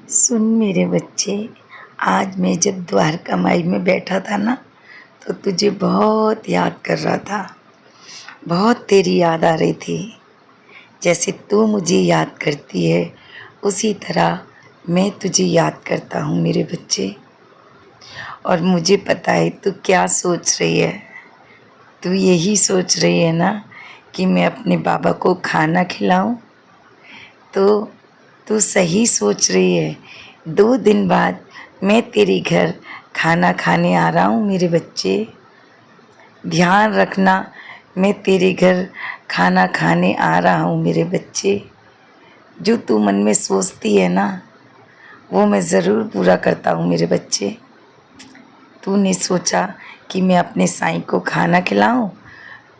सुन मेरे बच्चे, आज मैं जब द्वारका माई में बैठा था ना, तो तुझे बहुत याद कर रहा था। बहुत तेरी याद आ रही थी। जैसे तू मुझे याद करती है, उसी तरह मैं तुझे याद करता हूँ मेरे बच्चे। और मुझे पता है तू क्या सोच रही है। तू यही सोच रही है ना कि मैं अपने बाबा को खाना खिलाऊं। तो तू सही सोच रही है। 2 दिन बाद मैं तेरे घर खाना खाने आ रहा हूँ मेरे बच्चे। ध्यान रखना, मैं तेरे घर खाना खाने आ रहा हूँ मेरे बच्चे। जो तू मन में सोचती है ना, वो मैं ज़रूर पूरा करता हूँ मेरे बच्चे। तूने सोचा कि मैं अपने साईं को खाना खिलाऊं,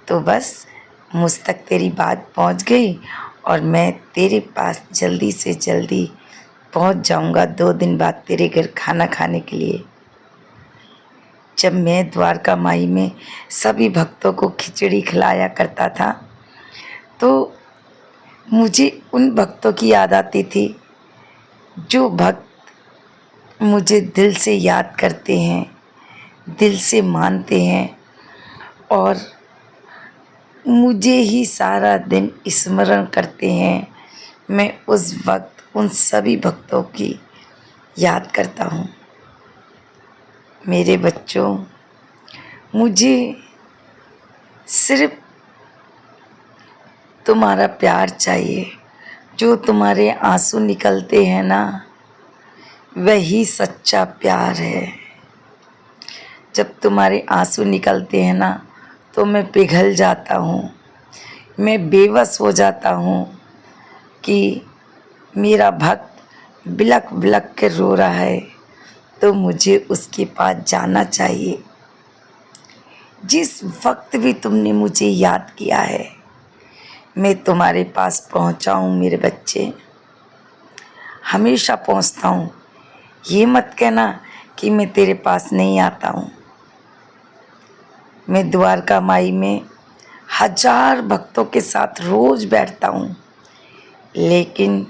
तो बस मुझ तक तेरी बात पहुंच गई और मैं तेरे पास जल्दी से जल्दी पहुंच जाऊंगा 2 दिन बाद तेरे घर खाना खाने के लिए। जब मैं द्वारका माई में सभी भक्तों को खिचड़ी खिलाया करता था, तो मुझे उन भक्तों की याद आती थी जो भक्त मुझे दिल से याद करते हैं, दिल से मानते हैं और मुझे ही सारा दिन स्मरण करते हैं। मैं उस वक्त उन सभी भक्तों की याद करता हूँ। मेरे बच्चों, मुझे सिर्फ तुम्हारा प्यार चाहिए। जो तुम्हारे आंसू निकलते हैं ना, वही सच्चा प्यार है। जब तुम्हारे आंसू निकलते हैं ना, तो मैं पिघल जाता हूँ, मैं बेबस हो जाता हूँ कि मेरा भक्त बिलख बिलख कर रो रहा है, तो मुझे उसके पास जाना चाहिए। जिस वक्त भी तुमने मुझे याद किया है, मैं तुम्हारे पास पहुँचा हूँ मेरे बच्चे। हमेशा पहुँचता हूँ। ये मत कहना कि मैं तेरे पास नहीं आता हूँ। मैं द्वारका माई में 1000 भक्तों के साथ रोज बैठता हूँ, लेकिन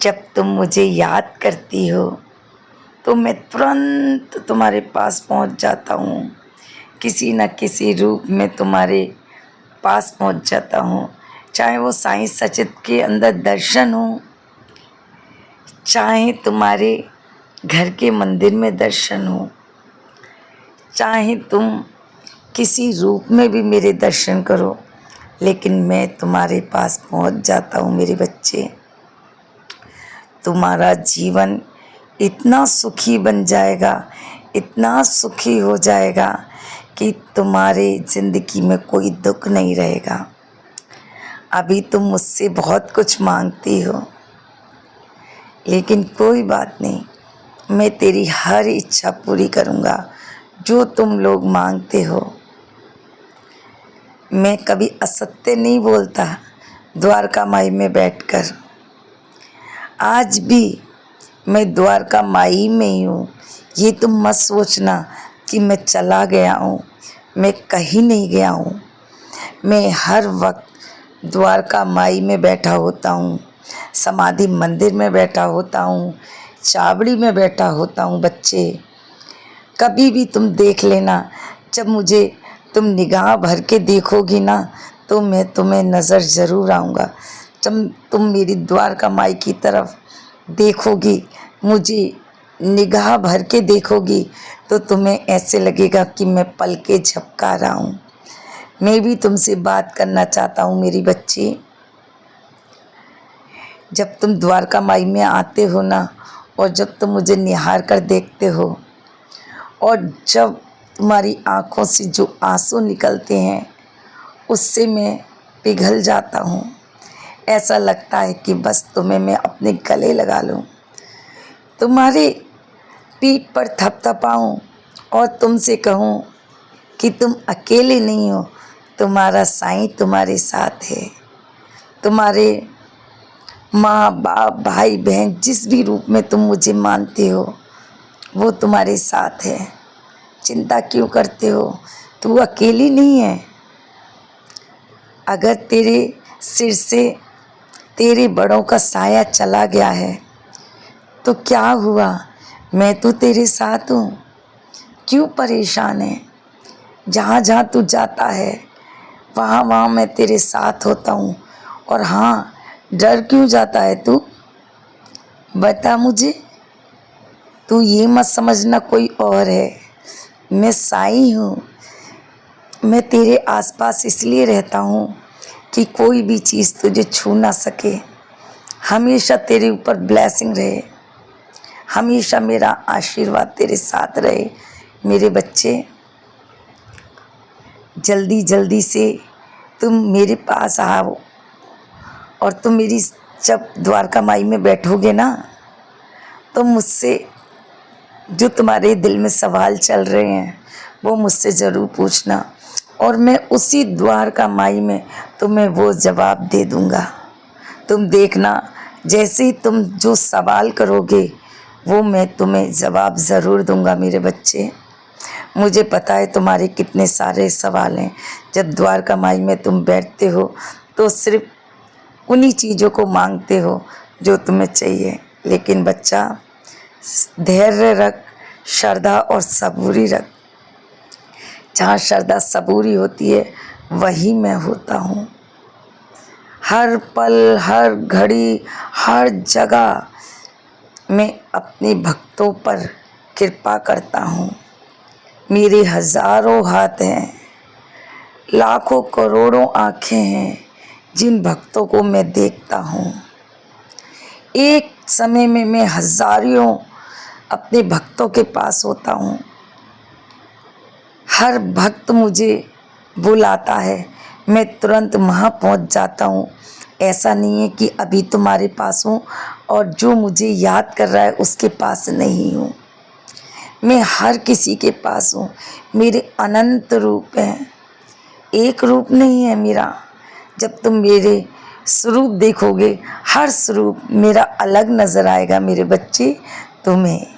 जब तुम मुझे याद करती हो तो मैं तुरंत तुम्हारे पास पहुँच जाता हूँ। किसी न किसी रूप में तुम्हारे पास पहुँच जाता हूँ। चाहे वो साईं सचित के अंदर दर्शन हो, चाहे तुम्हारे घर के मंदिर में दर्शन हो, चाहे तुम किसी रूप में भी मेरे दर्शन करो, लेकिन मैं तुम्हारे पास पहुँच जाता हूँ मेरे बच्चे। तुम्हारा जीवन इतना सुखी बन जाएगा, इतना सुखी हो जाएगा कि तुम्हारे ज़िंदगी में कोई दुख नहीं रहेगा। अभी तुम मुझसे बहुत कुछ मांगती हो, लेकिन कोई बात नहीं, मैं तेरी हर इच्छा पूरी करूँगा जो तुम लोग मांगते हो। मैं कभी असत्य नहीं बोलता द्वारका माई में बैठकर। आज भी मैं द्वारका माई में ही हूँ। ये तुम मत सोचना कि मैं चला गया हूँ, मैं कहीं नहीं गया हूँ। मैं हर वक्त द्वारका माई में बैठा होता हूँ, समाधि मंदिर में बैठा होता हूँ, चावड़ी में बैठा होता हूँ बच्चे। कभी भी तुम देख लेना, जब मुझे तुम निगाह भर के देखोगी ना, तो मैं तुम्हें नज़र ज़रूर आऊँगा। जब तुम मेरी द्वारका माई की तरफ देखोगी, मुझे निगाह भर के देखोगी, तो तुम्हें ऐसे लगेगा कि मैं पलके झपका रहा हूँ। मैं भी तुमसे बात करना चाहता हूँ मेरी बच्ची। जब तुम द्वारका माई में आते हो ना, और जब तुम मुझे निहार कर देखते हो, और जब तुम्हारी आँखों से जो आंसू निकलते हैं, उससे मैं पिघल जाता हूँ। ऐसा लगता है कि बस तुम्हें मैं अपने गले लगा लूँ, तुम्हारे पीठ पर थपथपाऊँ और तुमसे कहूँ कि तुम अकेले नहीं हो, तुम्हारा साईं तुम्हारे साथ है। तुम्हारे माँ बाप भाई बहन जिस भी रूप में तुम मुझे मानते हो, वो तुम्हारे साथ है। चिंता क्यों करते हो? तू अकेली नहीं है। अगर तेरे सिर से तेरे बड़ों का साया चला गया है, तो क्या हुआ, मैं तो तेरे साथ हूँ, क्यों परेशान है। जहाँ जहाँ तू जाता है वहाँ वहाँ मैं तेरे साथ होता हूँ। और हाँ, डर क्यों जाता है तू, बता मुझे। तू ये मत समझना कोई और है, मैं साईं हूँ। मैं तेरे आसपास इसलिए रहता हूँ कि कोई भी चीज़ तुझे छू ना सके। हमेशा तेरे ऊपर ब्लेसिंग रहे, हमेशा मेरा आशीर्वाद तेरे साथ रहे। मेरे बच्चे, जल्दी जल्दी से तुम मेरे पास आओ। और तुम मेरी जब द्वारका माई में बैठोगे ना, तो मुझसे जो तुम्हारे दिल में सवाल चल रहे हैं वो मुझसे ज़रूर पूछना, और मैं उसी द्वारका माई में तुम्हें वो जवाब दे दूँगा। तुम देखना, जैसे ही तुम जो सवाल करोगे वो मैं तुम्हें जवाब ज़रूर दूँगा। मेरे बच्चे, मुझे पता है तुम्हारे कितने सारे सवाल हैं। जब द्वारका माई में तुम बैठते हो तो सिर्फ उन्हीं चीज़ों को मांगते हो जो तुम्हें चाहिए। लेकिन बच्चा, धैर्य रख, श्रद्धा और सबूरी रख। जहाँ श्रद्धा सबूरी होती है वही मैं होता हूँ। हर पल, हर घड़ी, हर जगह मैं अपने भक्तों पर कृपा करता हूँ। मेरे हजारों हाथ हैं, लाखों करोड़ों आँखें हैं जिन भक्तों को मैं देखता हूँ। एक समय में मैं हजारों अपने भक्तों के पास होता हूँ। हर भक्त मुझे बुलाता है, मैं तुरंत वहाँ पहुँच जाता हूँ। ऐसा नहीं है कि अभी तुम्हारे पास हूँ और जो मुझे याद कर रहा है उसके पास नहीं हूँ। मैं हर किसी के पास हूँ। मेरे अनंत रूप हैं, एक रूप नहीं है मेरा। जब तुम मेरे स्वरूप देखोगे, हर स्वरूप मेरा अलग नज़र आएगा। मेरे बच्चे, तुम्हें